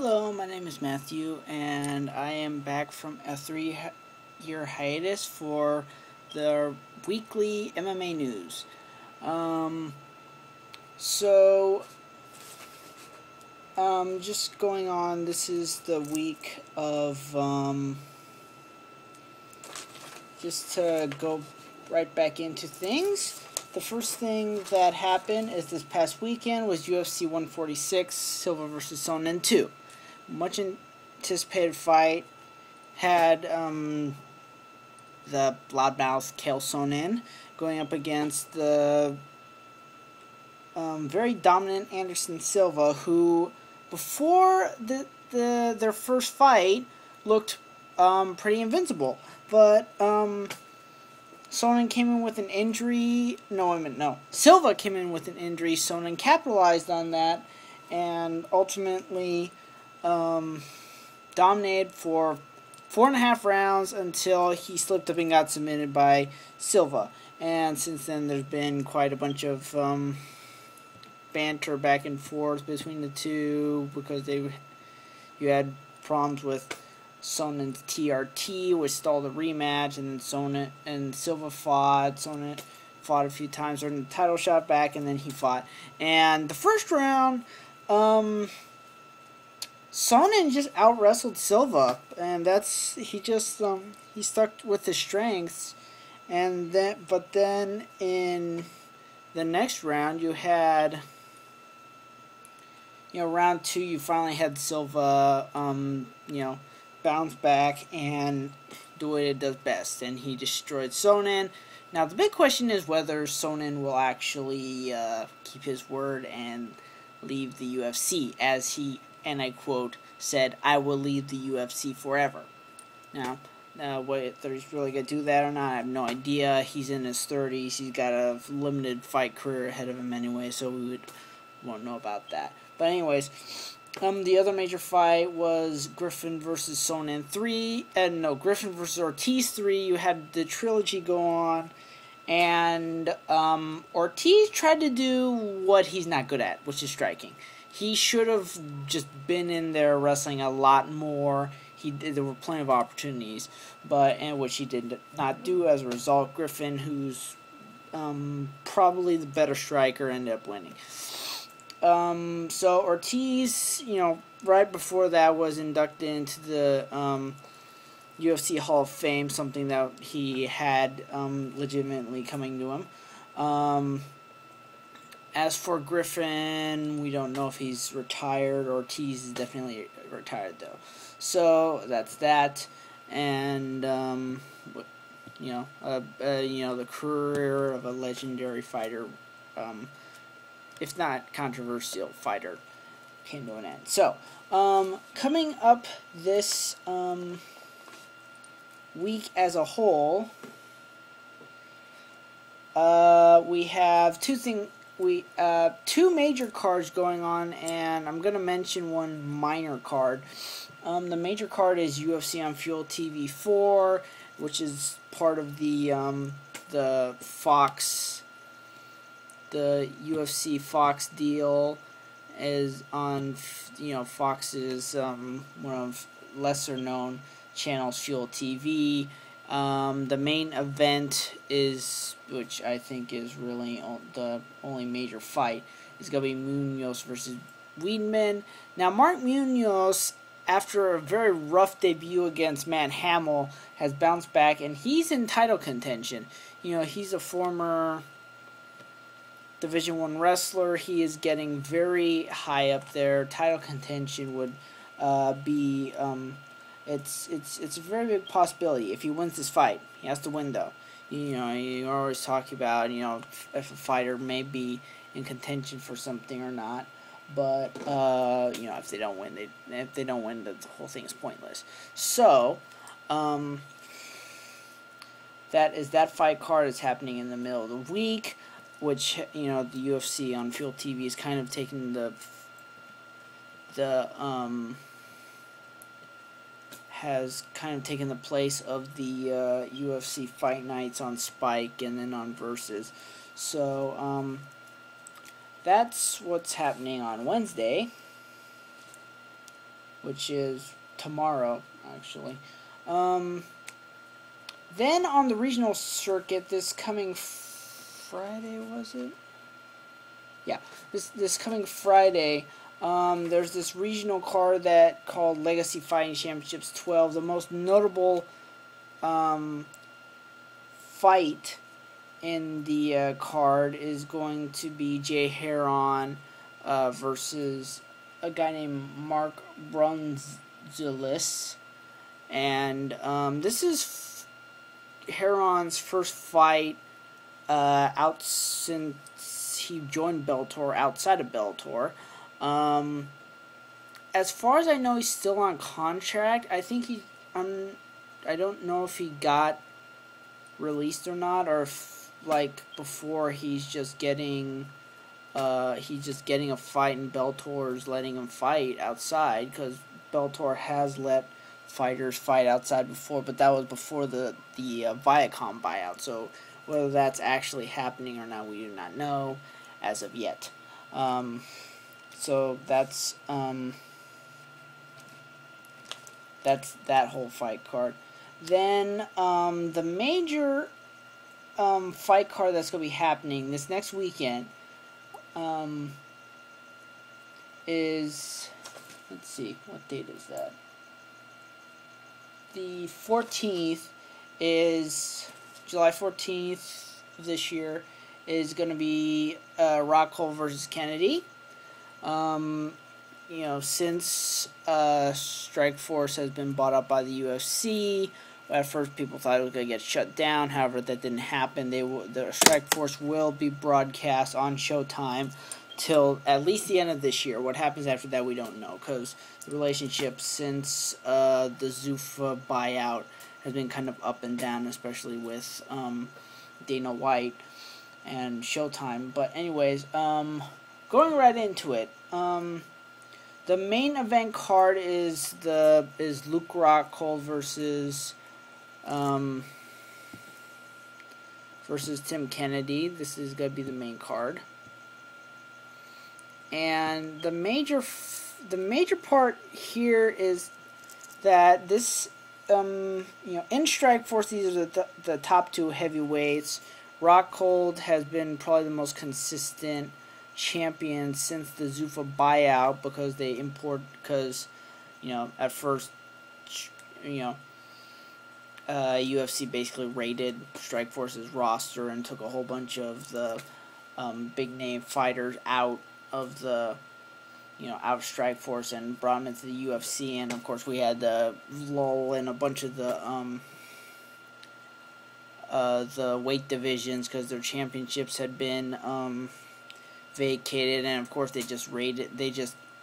Hello, my name is Matthew, and I am back from a 3-year hiatus for the weekly MMA news. Um, so, just going on, this is the week of, just to go right back into things. The first thing that happened is this past weekend was UFC 146, Silva vs. Sonnen 2. Much anticipated fight. Had the loudmouth Chael Sonnen going up against the very dominant Anderson Silva, who before their first fight looked pretty invincible, but Sonnen came in with an injury. Silva came in with an injury. Sonnen capitalized on that and ultimately dominated for 4.5 rounds until he slipped up and got submitted by Silva. And since then, there's been quite a bunch of banter back and forth between the two because you had problems with Sonnen's TRT, which stalled the rematch, and then Sonnen and Silva fought. Sonnen fought a few times during the title shot back, and then he fought. And the first round, Sonnen just out-wrestled Silva, and he stuck with his strengths, but then in the next round you had, round 2, you finally had Silva, bounce back and do what it does best, and he destroyed Sonnen. Now the big question is whether Sonnen will actually keep his word and leave the UFC, as he, and I quote, said, "I will leave the UFC forever." Now, whether he's really going to do that or not, I have no idea. He's in his 30s. He's got a limited fight career ahead of him anyway, so we won't know about that. But anyways, the other major fight was Griffin versus Sonnen 3. Griffin versus Ortiz 3. You had the trilogy go on. And Ortiz tried to do what he's not good at, which is striking. He should have just been in there wrestling a lot more. There were plenty of opportunities, which he did not do. As a result, Griffin, who's probably the better striker, ended up winning. So Ortiz, right before that was inducted into the UFC Hall of Fame, something that he had legitimately coming to him. As for Griffin, we don't know if he's retired. Ortiz is definitely retired, though. So that's that. And the career of a legendary fighter, if not controversial fighter, came to an end. So coming up this week as a whole, we have two major cards going on, and I'm going to mention one minor card. The major card is UFC on Fuel TV 4, which is part of the Fox, the UFC Fox deal, is on, Fox's one of lesser known channels, Fuel TV. The main event is, which I think is really the only major fight, is going to be Munoz versus Weidman. Now, Mark Munoz, after a very rough debut against Matt Hamill, has bounced back, and he's in title contention. He's a former Division I wrestler. He is getting very high up there. Title contention would be... It's a very big possibility if he wins this fight. He has to win, though. You always talk about, if a fighter may be in contention for something or not. But if they don't win, the whole thing is pointless. So, that fight card is happening in the middle of the week, which the UFC on Fuel TV is kind of taking has kind of taken the place of the UFC Fight Nights on Spike and then on Versus. So, that's what's happening on Wednesday. which is tomorrow, actually. Then on the regional circuit, this coming Friday, was it? Yeah, this coming Friday, there's this regional card that called Legacy Fighting Championships 12. The most notable fight in the card is going to be Jay Heron versus a guy named Mark Brunzilis. And this is Heron's first fight out since he joined Bellator, outside of Bellator. As far as I know, he's still on contract. I think I don't know if he got released or not, or if, like, before he's just getting a fight and Bellator's letting him fight outside, because Bellator has let fighters fight outside before, but that was before the Viacom buyout. So whether that's actually happening or not, we do not know as of yet. So that's that whole fight card. Then the major fight card that's going to be happening this next weekend is, let's see, what date is that? The 14th is July 14th of this year is going to be Rockhold versus Kennedy. Since Strikeforce has been bought up by the UFC, at first people thought it was going to get shut down. However, that didn't happen. The Strikeforce will be broadcast on Showtime till at least the end of this year. What happens after that, we don't know, because the relationship since the Zuffa buyout has been kind of up and down, especially with Dana White and Showtime. But anyways, going right into it, the main event card is Luke Rockhold versus Tim Kennedy. This is going to be the main card. And the major part here is that this, in Strikeforce, these are the top two heavyweights. Rockhold has been probably the most consistent champion since the Zuffa buyout, because at first, UFC basically raided Strikeforce's roster and took a whole bunch of the big name fighters out of Strikeforce and brought them into the UFC. And of course we had the lull in a bunch of the weight divisions because their championships had been vacated, and of course they just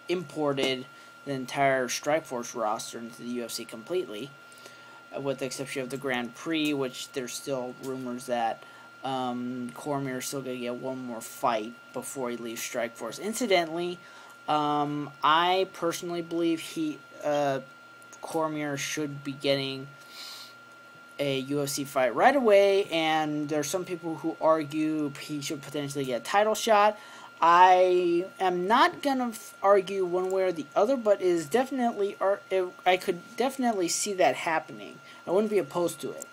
imported the entire Strikeforce roster into the UFC completely, with the exception of the Grand Prix, which there's still rumors that Cormier is still going to get one more fight before he leaves Strikeforce. Incidentally, I personally believe Cormier should be getting a UFC fight right away, and there's some people who argue he should potentially get a title shot. I am not going to argue one way or the other, but I could definitely see that happening. I wouldn't be opposed to it.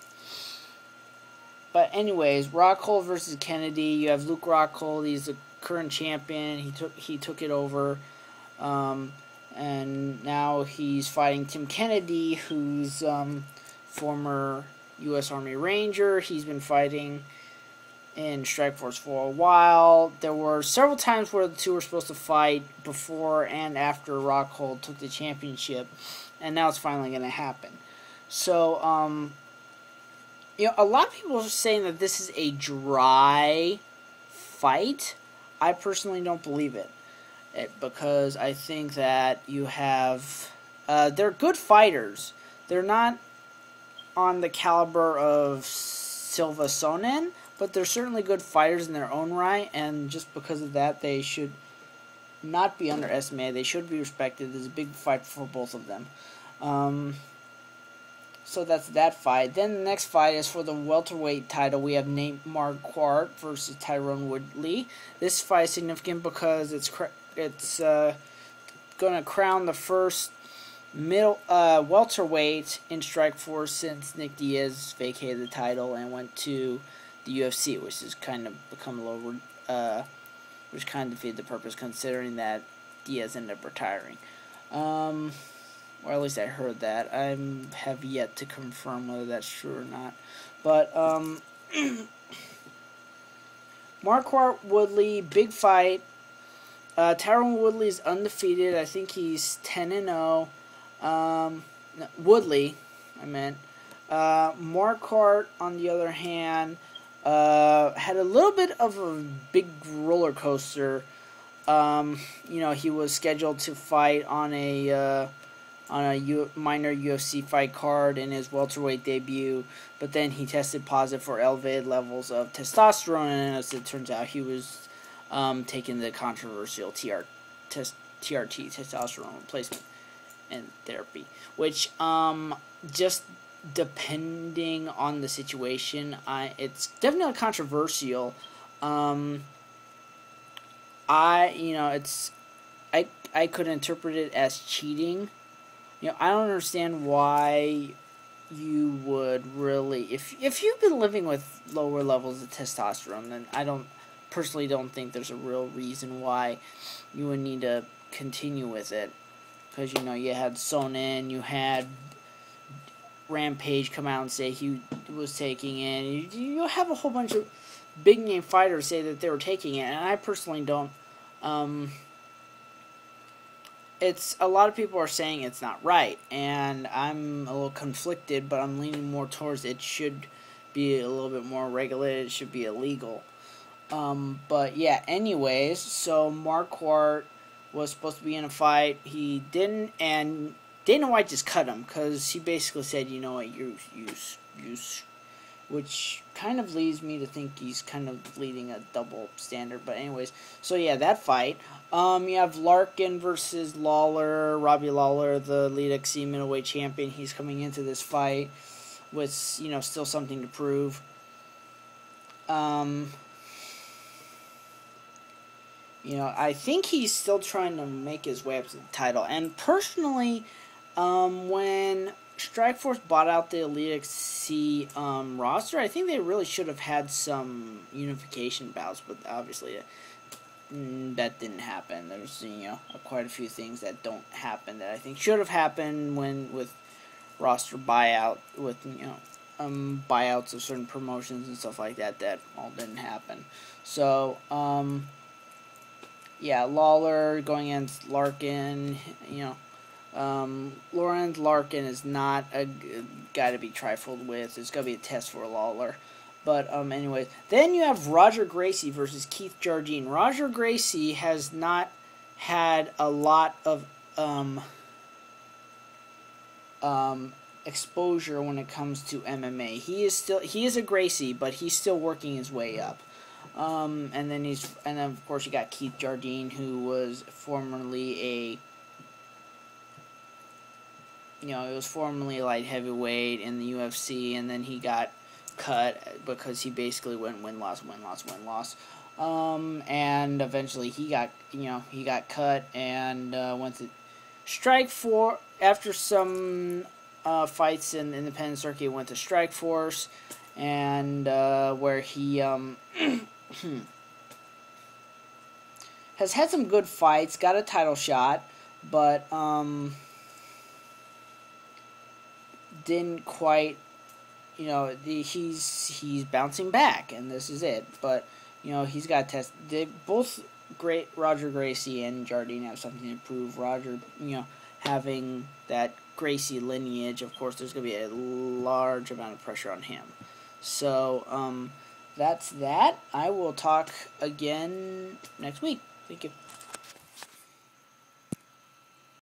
But anyways, Rockhold versus Kennedy. You have Luke Rockhold. He's the current champion. He took it over, and now he's fighting Tim Kennedy, who's former U.S. Army Ranger. He's been fighting in Strikeforce for a while. There were several times where the two were supposed to fight before and after Rockhold took the championship, and now it's finally going to happen. So, a lot of people are saying that this is a dry fight. I personally don't believe it, because I think that you have they're good fighters. They're not on the caliber of Silva Sonnen, but they're certainly good fighters in their own right, and just because of that, they should not be underestimated. They should be respected. There's a big fight for both of them. So that's that fight. Then the next fight is for the welterweight title. We have Nate Marquardt versus Tyrone Woodley. This fight is significant because it's going to crown the first welterweight in Strikeforce since Nick Diaz vacated the title and went to the UFC, which has kind of become a little, which kind of defeated the purpose considering that Diaz ended up retiring. Or at least I heard that. I have yet to confirm whether that's true or not. But Marquardt Woodley, big fight. Tyron Woodley is undefeated. I think he's 10-0. Woodley, I meant. Marquardt, on the other hand, had a little bit of a big roller coaster. He was scheduled to fight on a minor UFC fight card in his welterweight debut, but then he tested positive for elevated levels of testosterone, and as it turns out, he was taking the controversial TRT, testosterone replacement and therapy, which just depending on the situation, it's definitely controversial. I could interpret it as cheating. I don't understand why you would really, if you've been living with lower levels of testosterone, then I personally don't think there's a real reason why you would need to continue with it. Because, you had Sonnen, you had Rampage come out and say he was taking it. You have a whole bunch of big name fighters say that they were taking it, and I personally don't. It's a lot of people are saying it's not right, and I'm a little conflicted, but I'm leaning more towards it should be a little bit more regulated. It should be illegal. But yeah, anyways, so Marquardt was supposed to be in a fight. He didn't, and Dana White just cut him because he basically said, you know what, you, which kind of leads me to think he's kind of leading a double standard. But anyways, so yeah, that fight. You have Larkin versus Lawler. Robbie Lawler, the lead XC middleweight champion, he's coming into this fight with, still something to prove. I think he's still trying to make his way up to the title. And personally, when Strikeforce bought out the Elite XC roster, I think they really should have had some unification bouts, but obviously that didn't happen. There's quite a few things that don't happen that I think should have happened with roster buyout, with buyouts of certain promotions and stuff like that all didn't happen. So Lawler going against Larkin, Lorenz Larkin is not a guy to be trifled with. It's going to be a test for Lawler. But anyways, then you have Roger Gracie versus Keith Jardine. Roger Gracie has not had a lot of exposure when it comes to MMA. He is a Gracie, but he's still working his way up. And then of course you got Keith Jardine, who was formerly he was formerly a light heavyweight in the UFC, and then he got cut because he basically went win-loss. And eventually he got cut and went to Strikeforce after some fights in the independent circuit. Went to Strikeforce, and where he has had some good fights, got a title shot, but didn't quite, he's bouncing back, and this is it. But he's got to test. They both great. Roger Gracie and Jardine have something to prove. Roger, having that Gracie lineage, of course, there's going to be a large amount of pressure on him. So that's that. I will talk again next week. Thank you.